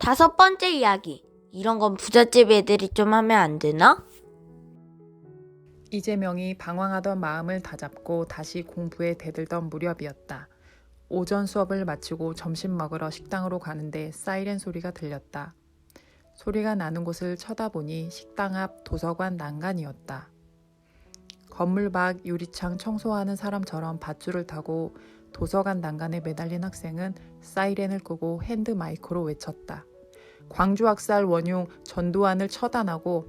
5번째 이야기. 이런 건 부잣집 애들이 좀 하면 안 되나? 이재명이 방황하던 마음을 다잡고 다시 공부에 대들던 무렵이었다. 오전 수업을 마치고 점심 먹으러 식당으로 가는데 사이렌 소리가 들렸다. 소리가 나는 곳을 쳐다보니 식당 앞 도서관 난간이었다. 건물 밖 유리창 청소하는 사람처럼 밧줄을 타고 도서관 난간에 매달린 학생은 사이렌을 끄고 핸드 마이크로 외쳤다. 광주 학살 원흉 전두환을 처단하고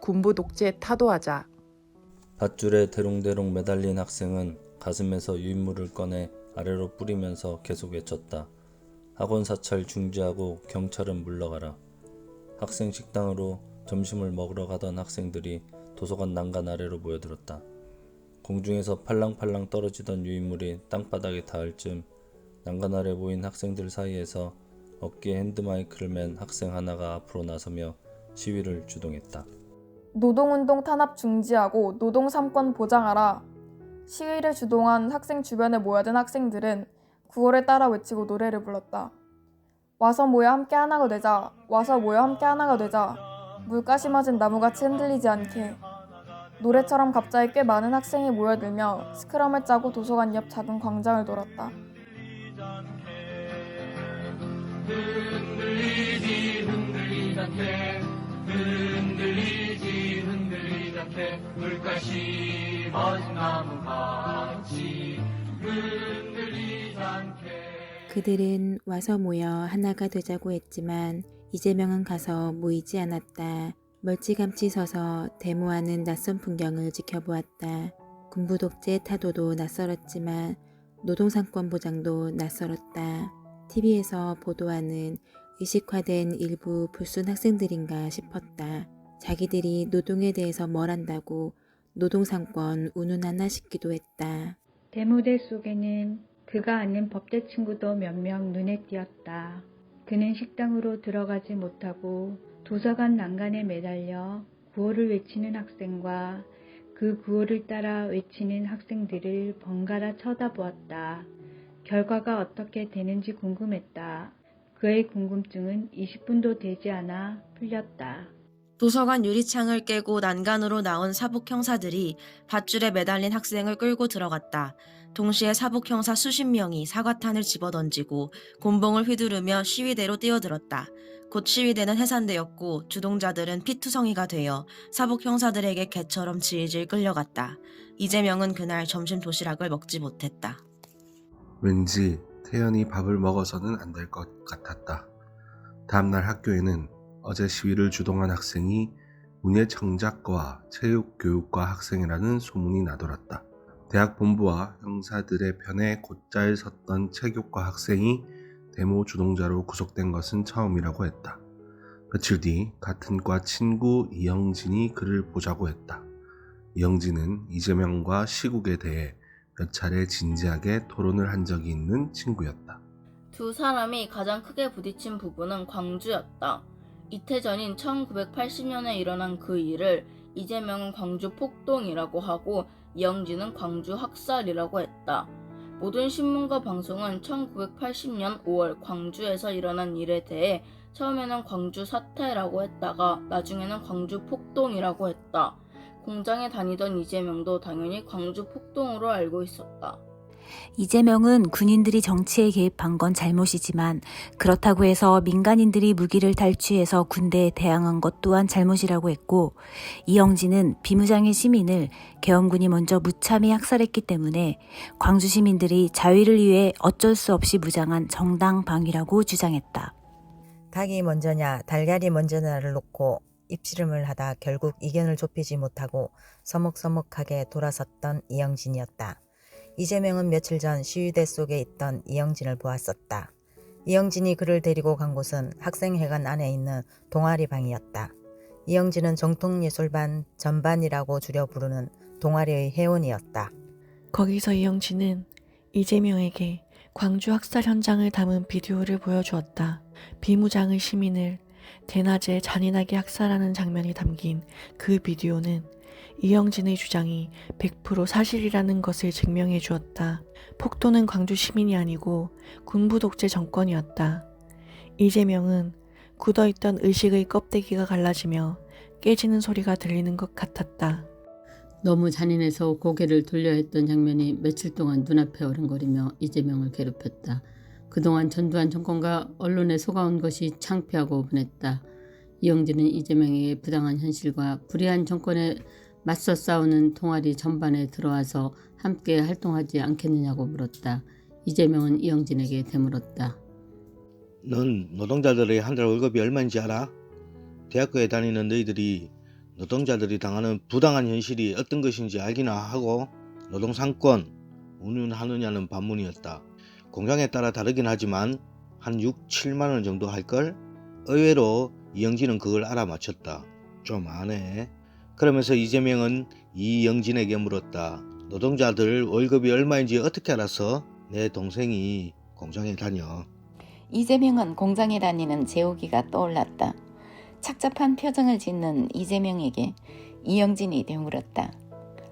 군부 독재 타도하자. 밧줄에 대롱대롱 매달린 학생은 가슴에서 유인물을 꺼내 아래로 뿌리면서 계속 외쳤다. 학원 사찰 중지하고 경찰은 물러가라. 학생 식당으로 점심을 먹으러 가던 학생들이 도서관 난간 아래로 모여들었다. 공중에서 팔랑팔랑 떨어지던 유인물이 땅바닥에 닿을 즈음 난간 아래 모인 학생들 사이에서 어깨에 핸드마이크를 맨 학생 하나가 앞으로 나서며 시위를 주동했다. 노동운동 탄압 중지하고 노동 3권 보장하라. 시위를 주동한 학생 주변에 모여든 학생들은 구호를 따라 외치고 노래를 불렀다. 와서 모여 함께 하나가 되자. 와서 모여 함께 하나가 되자. 물가 심어진 나무같이 흔들리지 않게. 노래처럼 갑자기 꽤 많은 학생이 모여들며 스크럼을 짜고 도서관 옆 작은 광장을 돌았다. 흔들리지 않게 물가 심어진 나무같이 흔들리지 않게. 그들은 와서 모여 하나가 되자고 했지만 이재명은 가서 모이지 않았다. 멀찌감치 서서 데모하는 낯선 풍경을 지켜보았다. 군부 독재 타도도 낯설었지만 노동상권 보장도 낯설었다. TV에서 보도하는 의식화된 일부 불순 학생들인가 싶었다. 자기들이 노동에 대해서 뭘 안다고 노동상권 운운하나 싶기도 했다. 데모대 속에는 그가 아는 법대 친구도 몇 명 눈에 띄었다. 그는 식당으로 들어가지 못하고 도서관 난간에 매달려 구호를 외치는 학생과 그 구호를 따라 외치는 학생들을 번갈아 쳐다보았다. 결과가 어떻게 되는지 궁금했다. 그의 궁금증은 20분도 되지 않아 풀렸다. 도서관 유리창을 깨고 난간으로 나온 사복 형사들이 밧줄에 매달린 학생을 끌고 들어갔다. 동시에 사복 형사 수십 명이 사과탄을 집어던지고 곤봉을 휘두르며 시위대로 뛰어들었다. 곧 시위대는 해산되었고 주동자들은 피투성이가 되어 사복 형사들에게 개처럼 질질 끌려갔다. 이재명은 그날 점심 도시락을 먹지 못했다. 왠지 태연이 밥을 먹어서는 안 될 것 같았다. 다음날 학교에는 어제 시위를 주동한 학생이 문예청작과 체육교육과 학생이라는 소문이 나돌았다. 대학 본부와 형사들의 편에 곧잘 섰던 체육과 학생이 데모 주동자로 구속된 것은 처음이라고 했다. 며칠 뒤 같은 과 친구 이영진이 그를 보자고 했다. 이영진은 이재명과 시국에 대해 몇 차례 진지하게 토론을 한 적이 있는 친구였다. 두 사람이 가장 크게 부딪힌 부분은 광주였다. 이태 전인 1980년에 일어난 그 일을 이재명은 광주 폭동이라고 하고 이영진은 광주 학살이라고 했다. 모든 신문과 방송은 1980년 5월 광주에서 일어난 일에 대해 처음에는 광주 사태라고 했다가 나중에는 광주 폭동이라고 했다. 공장에 다니던 이재명도 당연히 광주 폭동으로 알고 있었다. 이재명은 군인들이 정치에 개입한 건 잘못이지만 그렇다고 해서 민간인들이 무기를 탈취해서 군대에 대항한 것 또한 잘못이라고 했고, 이영진은 비무장의 시민을 계엄군이 먼저 무참히 학살했기 때문에 광주 시민들이 자위를 위해 어쩔 수 없이 무장한 정당 방위라고 주장했다. 닭이 먼저냐 달걀이 먼저냐를 놓고 입씨름을 하다 결국 이견을 좁히지 못하고 서먹서먹하게 돌아섰던 이영진이었다. 이재명은 며칠 전 시위대 속에 있던 이영진을 보았었다. 이영진이 그를 데리고 간 곳은 학생회관 안에 있는 동아리 방이었다. 이영진은 정통예술반 전반이라고 줄여 부르는 동아리의 회원이었다. 거기서 이영진은 이재명에게 광주 학살 현장을 담은 비디오를 보여주었다. 비무장의 시민을 대낮에 잔인하게 학살하는 장면이 담긴 그 비디오는 이영진의 주장이 100% 사실이라는 것을 증명해 주었다. 폭도는 광주 시민이 아니고 군부 독재 정권이었다. 이재명은 굳어있던 의식의 껍데기가 갈라지며 깨지는 소리가 들리는 것 같았다. 너무 잔인해서 고개를 돌려 했던 장면이 며칠 동안 눈앞에 어른거리며 이재명을 괴롭혔다. 그동안 전두환 정권과 언론에 속아온 것이 창피하고 분했다. 이영진은 이재명에게 부당한 현실과 불의한 정권에 맞서 싸우는 동아리 전반에 들어와서 함께 활동하지 않겠느냐고 물었다. 이재명은 이영진에게 되물었다. 넌 노동자들의 한 달 월급이 얼마인지 알아? 대학교에 다니는 너희들이 노동자들이 당하는 부당한 현실이 어떤 것인지 알기나 하고 노동상권 운운하느냐는 반문이었다. 공장에 따라 다르긴 하지만 한 6, 7만 원 정도 할걸? 의외로 이영진은 그걸 알아맞혔다. 좀 아네. 그러면서 이재명은 이영진에게 물었다. 노동자들 월급이 얼마인지 어떻게 알았어? 내 동생이 공장에 다녀. 이재명은 공장에 다니는 재욱이가 떠올랐다. 착잡한 표정을 짓는 이재명에게 이영진이 되물었다.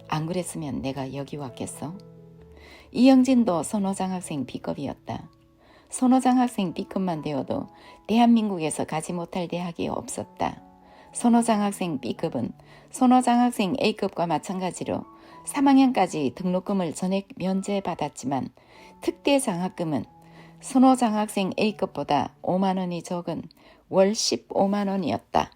안 그랬으면 내가 여기 왔겠어? 이영진도 손호장 학생 B급이었다. 손호장 학생 B급만 되어도 대한민국에서 가지 못할 대학이 없었다. 손호장 학생 B급은 손호장 학생 A급과 마찬가지로 3학년까지 등록금을 전액 면제받았지만 특대 장학금은 손호장 학생 A급보다 5만 원이 적은 월 15만 원이었다.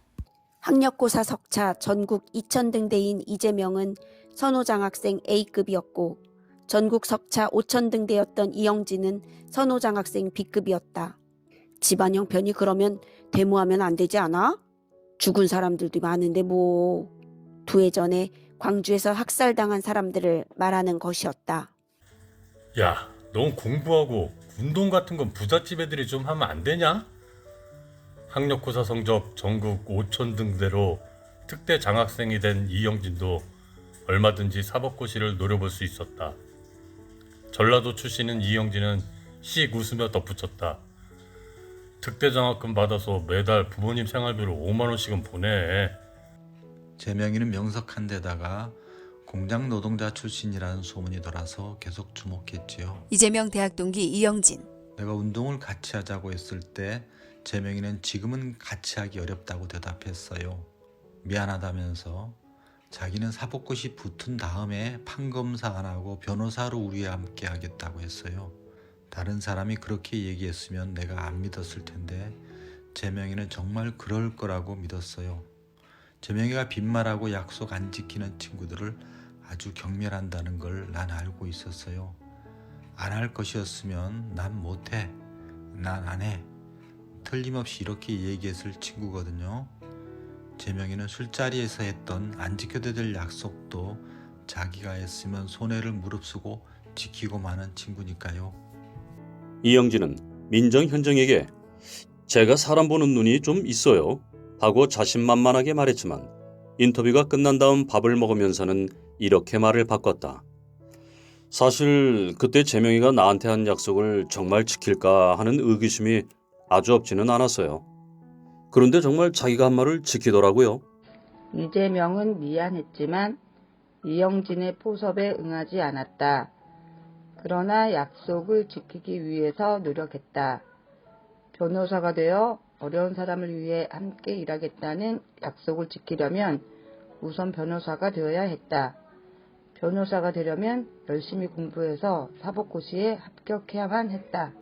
학력고사 석차 전국 2000등대인 이재명은 선호장 학생 A급이었고 전국 석차 5000등대였던 이영진은 선호장 학생 B급이었다. 집안 형편이 그러면 데모하면 안 되지 않아? 죽은 사람들도 많은데 뭐. 2해 전에 광주에서 학살당한 사람들을 말하는 것이었다. 야, 넌 공부하고 운동 같은 건 부잣집 애들이 좀 하면 안 되냐? 학력고사 성적 전국 5000등대로 특대 장학생이 된 이영진도 얼마든지 사법고시를 노려볼 수 있었다. 전라도 출신인 이영진은 씩 웃으며 덧붙였다. 특대 장학금 받아서 매달 부모님 생활비로 5만 원씩은 보내. 재명이는 명석한 데다가 공장 노동자 출신이라는 소문이 돌아서 계속 주목했지요. 이재명 대학 동기 이영진. 내가 운동을 같이 하자고 했을 때 재명이는 지금은 같이 하기 어렵다고 대답했어요. 미안하다면서 자기는 사법고시 붙은 다음에 판검사 안 하고 변호사로 우리와 함께 하겠다고 했어요. 다른 사람이 그렇게 얘기했으면 내가 안 믿었을 텐데 재명이는 정말 그럴 거라고 믿었어요. 재명이가 빈말하고 약속 안 지키는 친구들을 아주 경멸한다는 걸 난 알고 있었어요. 안 할 것이었으면 난 못해, 난 안 해. 틀림없이 이렇게 얘기했을 친구거든요. 재명이는 술자리에서 했던 안 지켜도 될 약속도 자기가 했으면 손해를 무릅쓰고 지키고 마는 친구니까요. 이영진은 민정현정에게 제가 사람 보는 눈이 좀 있어요 하고 자신만만하게 말했지만 인터뷰가 끝난 다음 밥을 먹으면서는 이렇게 말을 바꿨다. 사실 그때 재명이가 나한테 한 약속을 정말 지킬까 하는 의구심이 아주 없지는 않았어요. 그런데 정말 자기가 한 말을 지키더라고요. 이재명은 미안했지만 이영진의 포섭에 응하지 않았다. 그러나 약속을 지키기 위해서 노력했다. 변호사가 되어 어려운 사람을 위해 함께 일하겠다는 약속을 지키려면 우선 변호사가 되어야 했다. 변호사가 되려면 열심히 공부해서 사법고시에 합격해야만 했다.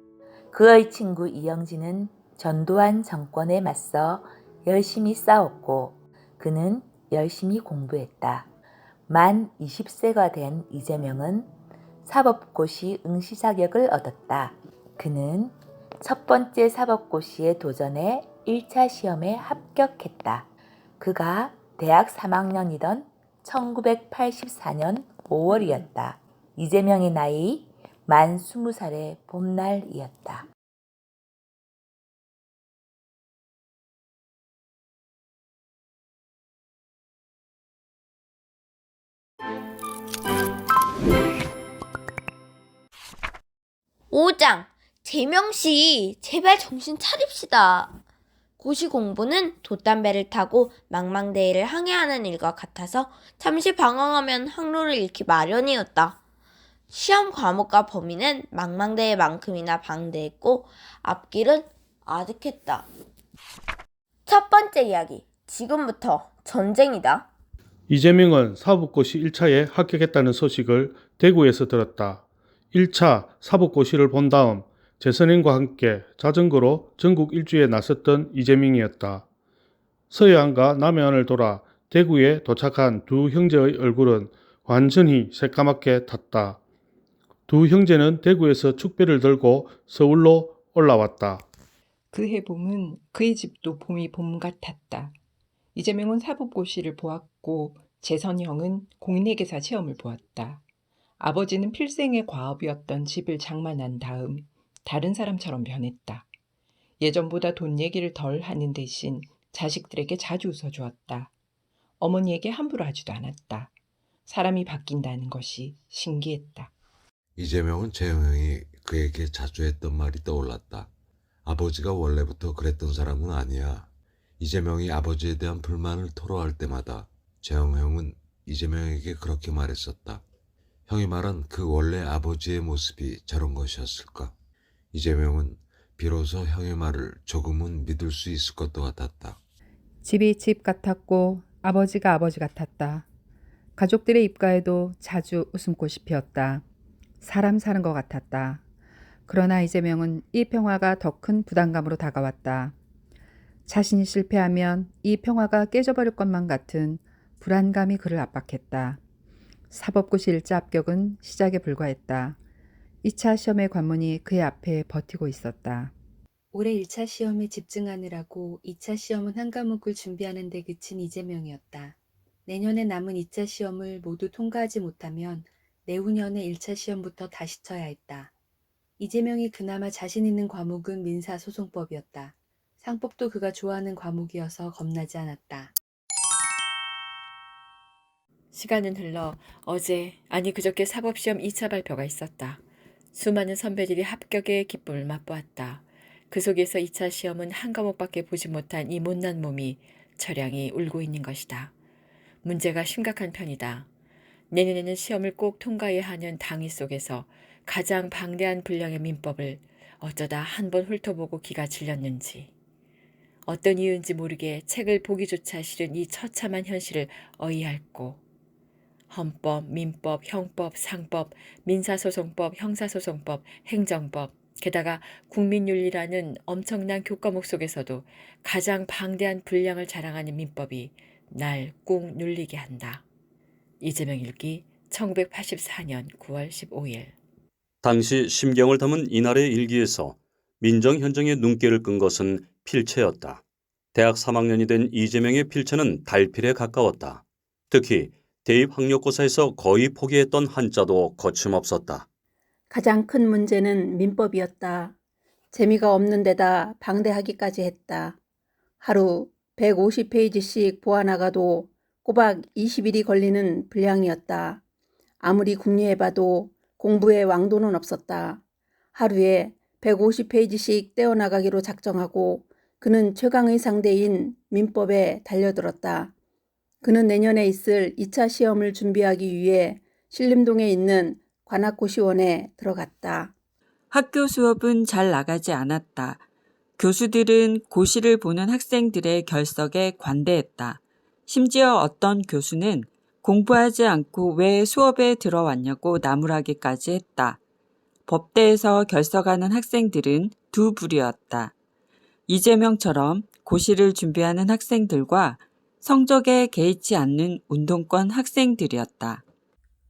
그의 친구 이영진은 전두환 정권에 맞서 열심히 싸웠고 그는 열심히 공부했다. 만 20세가 된 이재명은 사법고시 응시 자격을 얻었다. 그는 첫 번째 사법고시에 도전해 1차 시험에 합격했다. 그가 대학 3학년이던 1984년 5월이었다. 이재명의 나이 만 20살의 봄날이었다. 오장, 재명씨, 제발 정신 차립시다. 고시 공부는 돛담배를 타고 망망대해를 항해하는 일과 같아서 잠시 방황하면 항로를 잃기 마련이었다. 시험 과목과 범위는 망망대해만큼이나 방대했고 앞길은 아득했다. 첫 번째 이야기. 지금부터 전쟁이다. 이재명은 사법고시 1차에 합격했다는 소식을 대구에서 들었다. 1차 사법고시를 본 다음 재선인과 함께 자전거로 전국 일주에 나섰던 이재명이었다. 서해안과 남해안을 돌아 대구에 도착한 두 형제의 얼굴은 완전히 새까맣게 탔다. 두 형제는 대구에서 축배를 들고 서울로 올라왔다. 그해 봄은 그의 집도 봄이 봄 같았다. 이재명은 사법고시를 보았고 재선형은 공인회계사 시험을 보았다. 아버지는 필생의 과업이었던 집을 장만한 다음 다른 사람처럼 변했다. 예전보다 돈 얘기를 덜 하는 대신 자식들에게 자주 웃어주었다. 어머니에게 함부로 하지도 않았다. 사람이 바뀐다는 것이 신기했다. 이재명은 재영 형이 그에게 자주 했던 말이 떠올랐다. 아버지가 원래부터 그랬던 사람은 아니야. 이재명이 아버지에 대한 불만을 토로할 때마다 재영 형은 이재명에게 그렇게 말했었다. 형이 말한 그 원래 아버지의 모습이 저런 것이었을까? 이재명은 비로소 형의 말을 조금은 믿을 수 있을 것도 같았다. 집이 집 같았고 아버지가 아버지 같았다. 가족들의 입가에도 자주 웃음꽃이 피었다. 사람 사는 것 같았다. 그러나 이재명은 이 평화가 더 큰 부담감으로 다가왔다. 자신이 실패하면 이 평화가 깨져버릴 것만 같은 불안감이 그를 압박했다. 사법고시 1차 합격은 시작에 불과했다. 2차 시험의 관문이 그의 앞에 버티고 있었다. 올해 1차 시험에 집중하느라고 2차 시험은 한 과목을 준비하는 데 그친 이재명이었다. 내년에 남은 2차 시험을 모두 통과하지 못하면 내후년에 1차 시험부터 다시 쳐야 했다. 이재명이 그나마 자신 있는 과목은 민사소송법이었다. 상법도 그가 좋아하는 과목이어서 겁나지 않았다. 시간은 흘러 어제, 아니 그저께 사법시험 2차 발표가 있었다. 수많은 선배들이 합격의 기쁨을 맛보았다. 그 속에서 2차 시험은 한 과목밖에 보지 못한 이 못난 몸이 처량히 울고 있는 것이다. 문제가 심각한 편이다. 내년에는 시험을 꼭 통과해야 하는 당위 속에서 가장 방대한 분량의 민법을 어쩌다 한 번 훑어보고 기가 질렸는지, 어떤 이유인지 모르게 책을 보기조차 싫은 이 처참한 현실을 어이할고 헌법, 민법, 형법, 상법, 민사소송법, 형사소송법, 행정법, 게다가 국민윤리라는 엄청난 교과목 속에서도 가장 방대한 분량을 자랑하는 민법이 날 꾹 눌리게 한다. 이재명 일기 1984년 9월 15일. 당시 심경을 담은 이날의 일기에서 민정현정의 눈길을 끈 것은 필체였다. 대학 3학년이 된 이재명의 필체는 달필에 가까웠다. 특히 대입 학력고사에서 거의 포기했던 한자도 거침없었다. 가장 큰 문제는 민법이었다. 재미가 없는 데다 방대하기까지 했다. 하루 150페이지씩 보아나가도 꼬박 20일이 걸리는 분량이었다. 아무리 궁리해봐도 공부에 왕도는 없었다. 하루에 150페이지씩 떼어나가기로 작정하고 그는 최강의 상대인 민법에 달려들었다. 그는 내년에 있을 2차 시험을 준비하기 위해 신림동에 있는 관악고시원에 들어갔다. 학교 수업은 잘 나가지 않았다. 교수들은 고시를 보는 학생들의 결석에 관대했다. 심지어 어떤 교수는 공부하지 않고 왜 수업에 들어왔냐고 나무라기까지 했다. 법대에서 결석하는 학생들은 두 부류였다. 이재명처럼 고시를 준비하는 학생들과 성적에 개의치 않는 운동권 학생들이었다.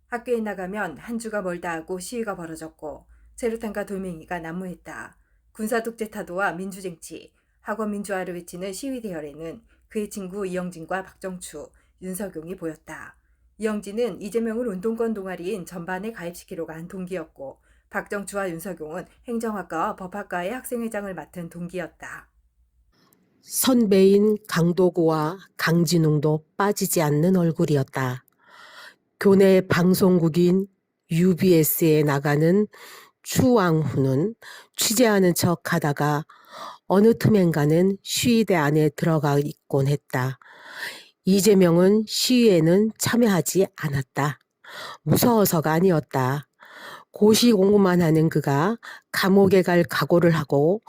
학교에 나가면 한 주가 멀다 하고 시위가 벌어졌고 체류탄과 돌멩이가 난무했다. 군사독재 타도와 민주쟁취, 학원 민주화를 외치는 시위 대열에는 그의 친구 이영진과 박정추, 윤석용이 보였다. 이영진은 이재명을 운동권 동아리인 전반에 가입시키려고 한 동기였고 박정추와 윤석용은 행정학과와 법학과의 학생회장을 맡은 동기였다. 선배인 강도구와 강진웅도 빠지지 않는 얼굴이었다. 교내 방송국인 UBS에 나가는 추왕후는 취재하는 척 하다가 어느 틈엔가는 시위대 안에 들어가 있곤 했다. 이재명은 시위에는 참여하지 않았다. 무서워서가 아니었다. 고시 공부만 하는 그가 감옥에 갈 각오를 하고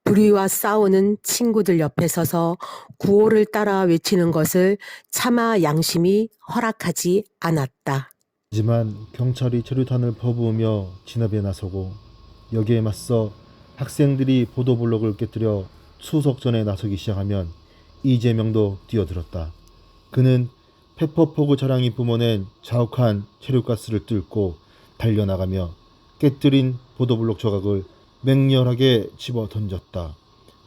불의와 싸우는 친구들 옆에 서서 구호를 따라 외치는 것을 차마 양심이 허락하지 않았다. 하지만 경찰이 체류탄을 퍼부으며 진압에 나서고 여기에 맞서 학생들이 보도블록을 깨뜨려 수석전에 나서기 시작하면 이재명도 뛰어들었다. 그는 페퍼포그 차량이 뿜어낸 자욱한 체류가스를 뚫고 달려나가며 깨뜨린 보도블록 조각을 맹렬하게 집어 던졌다.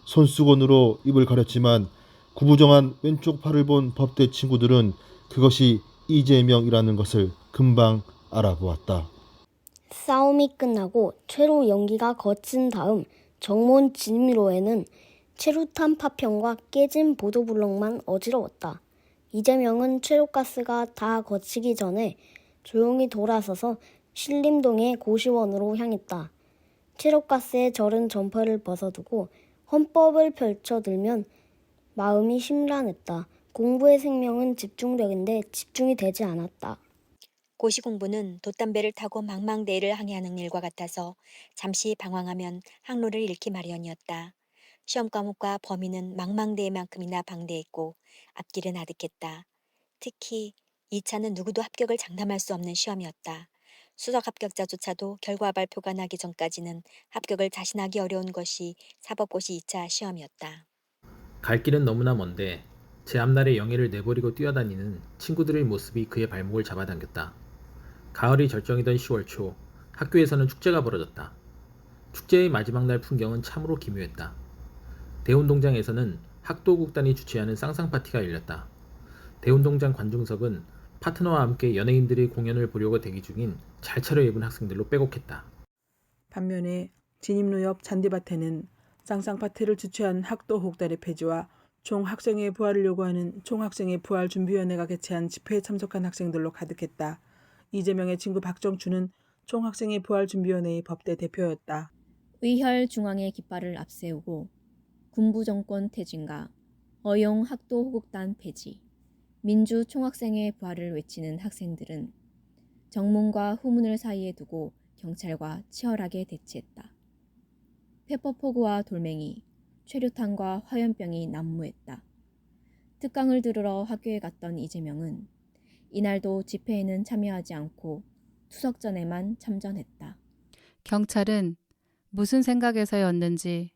손수건으로 입을 가렸지만 구부정한 왼쪽 팔을 본 법대 친구들은 그것이 이재명이라는 것을 금방 알아보았다. 싸움이 끝나고 최루 연기가 거친 다음 정문 진입로에는 최루탄 파편과 깨진 보도블록만 어지러웠다. 이재명은 최루가스가 다 거치기 전에 조용히 돌아서서 신림동의 고시원으로 향했다. 최루가스에 절은 점퍼를 벗어두고 헌법을 펼쳐들면 마음이 심란했다. 공부의 생명은 집중력인데 집중이 되지 않았다. 고시 공부는 돛담배를 타고 망망대해를 항해하는 일과 같아서 잠시 방황하면 항로를 잃기 마련이었다. 시험 과목과 범위는 망망대해만큼이나 방대했고 앞길은 아득했다. 특히 2차는 누구도 합격을 장담할 수 없는 시험이었다. 수석 합격자조차도 결과 발표가 나기 전까지는 합격을 자신하기 어려운 것이 사법고시 2차 시험이었다. 갈 길은 너무나 먼데 제 앞날에 영예를 내버리고 뛰어다니는 친구들의 모습이 그의 발목을 잡아당겼다. 가을이 절정이던 10월 초 학교에서는 축제가 벌어졌다. 축제의 마지막 날 풍경은 참으로 기묘했다. 대운동장에서는 학도국단이 주최하는 쌍쌍파티가 열렸다. 대운동장 관중석은 파트너와 함께 연예인들의 공연을 보려고 대기 중인 잘 차려입은 학생들로 빼곡했다. 반면에 진입로 옆 잔디밭에는 쌍쌍파티를 주최한 학도국단의 폐지와 총학생회 부활을 요구하는 총학생회 부활준비위원회가 개최한 집회에 참석한 학생들로 가득했다. 이재명의 친구 박정춘은 총학생회 부활준비위원회의 법대 대표였다. 의혈 중앙의 깃발을 앞세우고 군부정권 퇴진과 어용 학도호국단 폐지, 민주 총학생회 부활을 외치는 학생들은 정문과 후문을 사이에 두고 경찰과 치열하게 대치했다. 페퍼포그와 돌멩이, 최루탄과 화염병이 난무했다. 특강을 들으러 학교에 갔던 이재명은 이날도 집회에는 참여하지 않고 투석전에만 참전했다. 경찰은 무슨 생각에서였는지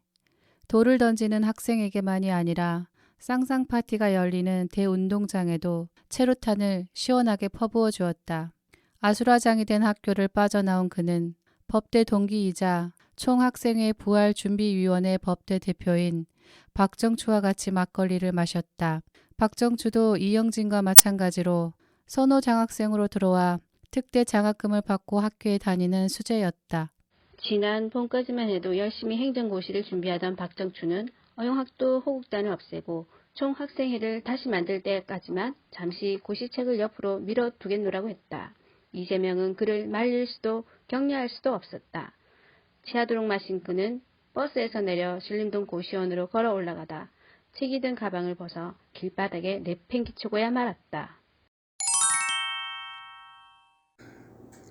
돌을 던지는 학생에게만이 아니라 쌍쌍파티가 열리는 대운동장에도 체루탄을 시원하게 퍼부어 주었다. 아수라장이 된 학교를 빠져나온 그는 법대 동기이자 총학생회 부활준비위원회 법대 대표인 박정추와 같이 막걸리를 마셨다. 박정추도 이영진과 마찬가지로 선호 장학생으로 들어와 특대 장학금을 받고 학교에 다니는 수재였다. 지난 봄까지만 해도 열심히 행정고시를 준비하던 박정추는 어용학도 호국단을 없애고 총학생회를 다시 만들 때까지만 잠시 고시책을 옆으로 밀어두겠노라고 했다. 이재명은 그를 말릴 수도 격려할 수도 없었다. 취하도록 마신 그는 버스에서 내려 신림동 고시원으로 걸어 올라가다 책이 든 가방을 벗어 길바닥에 내팽개치고야 말았다.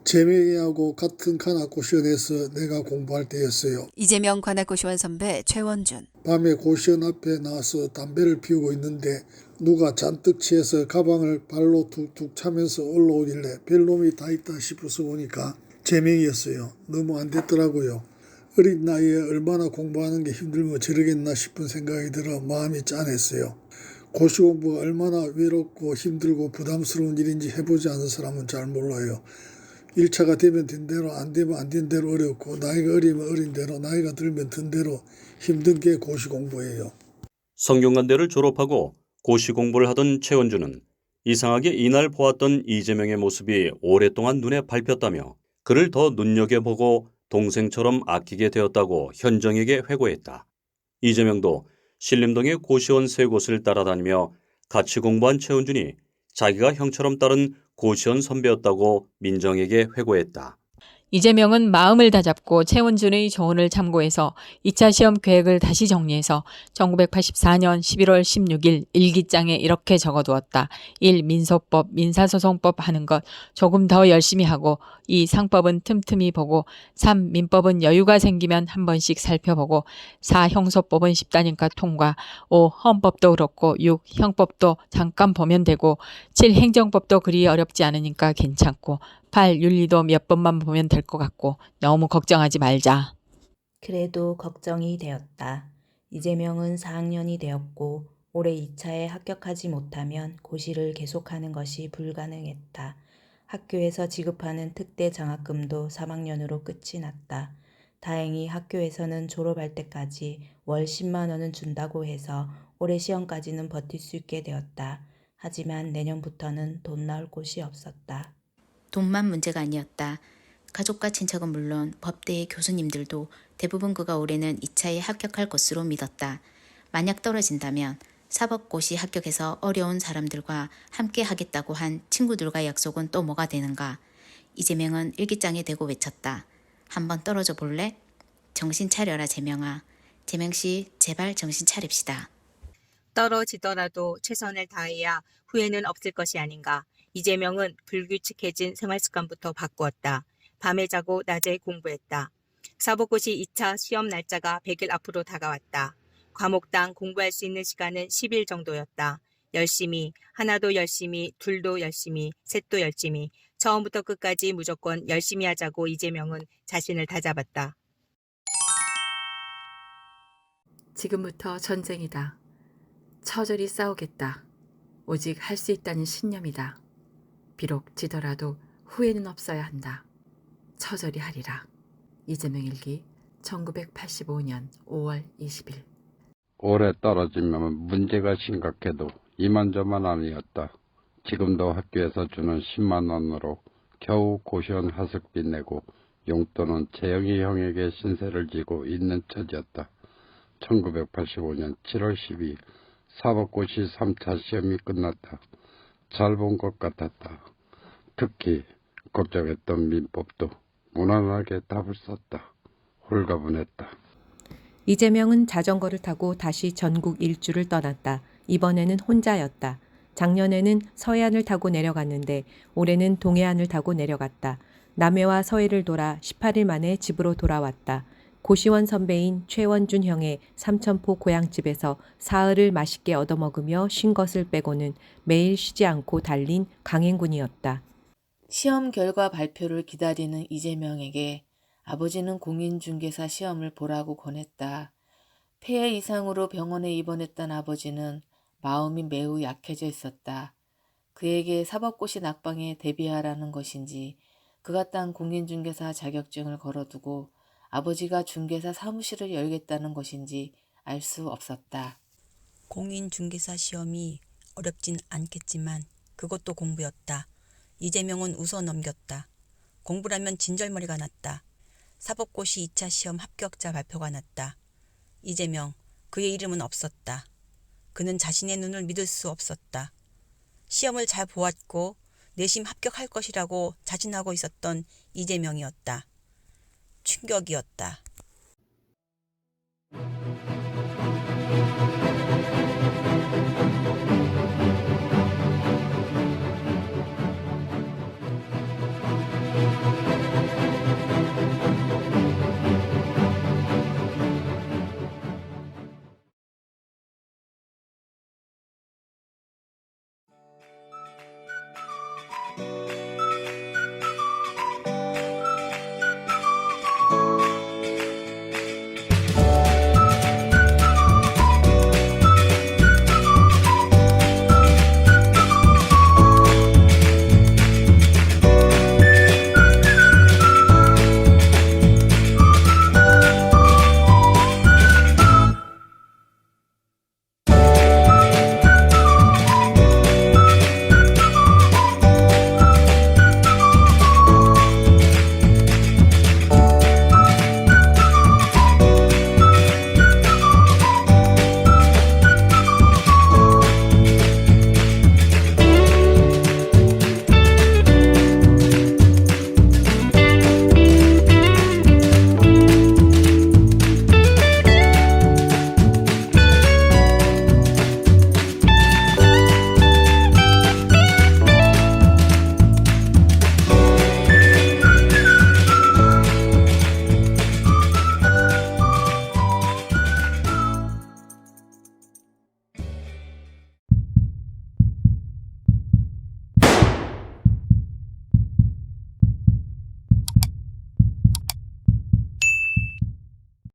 재명이하고 같은 관악고시원에서 내가 공부할 때였어요. 이재명 관악고시원 선배 최원준. 밤에 고시원 앞에 나와서 담배를 피우고 있는데 누가 잔뜩 취해서 가방을 발로 툭툭 차면서 올라오길래 별놈이 다 있다 싶어서 보니까 재명이었어요. 너무 안 됐더라고요. 어린 나이에 얼마나 공부하는 게 힘들면 저러겠나 싶은 생각이 들어 마음이 짠했어요. 고시 공부가 얼마나 외롭고 힘들고 부담스러운 일인지 해보지 않은 사람은 잘 몰라요. 1차가 되면 된 대로 안 되면 안 된 대로 어렵고 나이가 어리면 어린 대로 나이가 들면 든 대로 힘든 게 고시 공부예요. 성균관대를 졸업하고 고시 공부를 하던 최원준은 이상하게 이날 보았던 이재명의 모습이 오랫동안 눈에 밟혔다며 그를 더 눈여겨보고 동생처럼 아끼게 되었다고 현정에게 회고했다. 이재명도 신림동의 고시원 세 곳을 따라다니며 같이 공부한 최원준이 자기가 형처럼 따른 고시원 선배였다고 민정에게 회고했다. 이재명은 마음을 다잡고 최원준의 조언을 참고해서 2차 시험 계획을 다시 정리해서 1984년 11월 16일 일기장에 이렇게 적어두었다. 1. 민소법, 민사소송법 하는 것 조금 더 열심히 하고 2. 상법은 틈틈이 보고 3. 민법은 여유가 생기면 한 번씩 살펴보고 4. 형소법은 쉽다니까 통과 5. 헌법도 그렇고 6. 형법도 잠깐 보면 되고 7. 행정법도 그리 어렵지 않으니까 괜찮고 8. 윤리도 몇 번만 보면 될 것 같고 너무 걱정하지 말자. 그래도 걱정이 되었다. 이재명은 4학년이 되었고 올해 2차에 합격하지 못하면 고시를 계속하는 것이 불가능했다. 학교에서 지급하는 특대 장학금도 3학년으로 끝이 났다. 다행히 학교에서는 졸업할 때까지 월 10만 원은 준다고 해서 올해 시험까지는 버틸 수 있게 되었다. 하지만 내년부터는 돈 나올 곳이 없었다. 돈만 문제가 아니었다. 가족과 친척은 물론 법대의 교수님들도 대부분 그가 올해는 2차에 합격할 것으로 믿었다. 만약 떨어진다면 사법고시 합격해서 어려운 사람들과 함께 하겠다고 한 친구들과의 약속은 또 뭐가 되는가. 이재명은 일기장에 대고 외쳤다. 한번 떨어져 볼래? 정신 차려라 재명아. 재명씨 제발 정신 차립시다. 떨어지더라도 최선을 다해야 후회는 없을 것이 아닌가. 이재명은 불규칙해진 생활습관부터 바꾸었다. 밤에 자고 낮에 공부했다. 사법고시 2차 시험 날짜가 100일 앞으로 다가왔다. 과목당 공부할 수 있는 시간은 10일 정도였다. 열심히, 하나도 열심히, 둘도 열심히, 셋도 열심히, 처음부터 끝까지 무조건 열심히 하자고 이재명은 자신을 다잡았다. 지금부터 전쟁이다. 처절히 싸우겠다. 오직 할 수 있다는 신념이다. 비록 지더라도 후회는 없어야 한다. 처절히 하리라. 이재명 일기 1985년 5월 20일. 올해 떨어지면 문제가 심각해도 이만저만 아니었다. 지금도 학교에서 주는 10만 원으로 겨우 고시원 하숙비 내고 용돈은 재영이 형에게 신세를 지고 있는 처지였다. 1985년 7월 12일 사법고시 3차 시험이 끝났다. 잘 본 것 같았다. 특히 걱정했던 민법도 무난하게 답을 썼다. 홀가분했다. 이재명은 자전거를 타고 다시 전국 일주를 떠났다. 이번에는 혼자였다. 작년에는 서해안을 타고 내려갔는데 올해는 동해안을 타고 내려갔다. 남해와 서해를 돌아 18일 만에 집으로 돌아왔다. 고시원 선배인 최원준 형의 삼천포 고향집에서 사흘을 맛있게 얻어먹으며 쉰 것을 빼고는 매일 쉬지 않고 달린 강행군이었다. 시험 결과 발표를 기다리는 이재명에게 아버지는 공인중개사 시험을 보라고 권했다. 폐해 이상으로 병원에 입원했던 아버지는 마음이 매우 약해져 있었다. 그에게 사법고시 낙방에 대비하라는 것인지 그가 딴 공인중개사 자격증을 걸어두고 아버지가 중개사 사무실을 열겠다는 것인지 알 수 없었다. 공인중개사 시험이 어렵진 않겠지만 그것도 공부였다. 이재명은 웃어 넘겼다. 공부라면 진절머리가 났다. 사법고시 2차 시험 합격자 발표가 났다. 이재명, 그의 이름은 없었다. 그는 자신의 눈을 믿을 수 없었다. 시험을 잘 보았고 내심 합격할 것이라고 자신하고 있었던 이재명이었다. 충격이었다.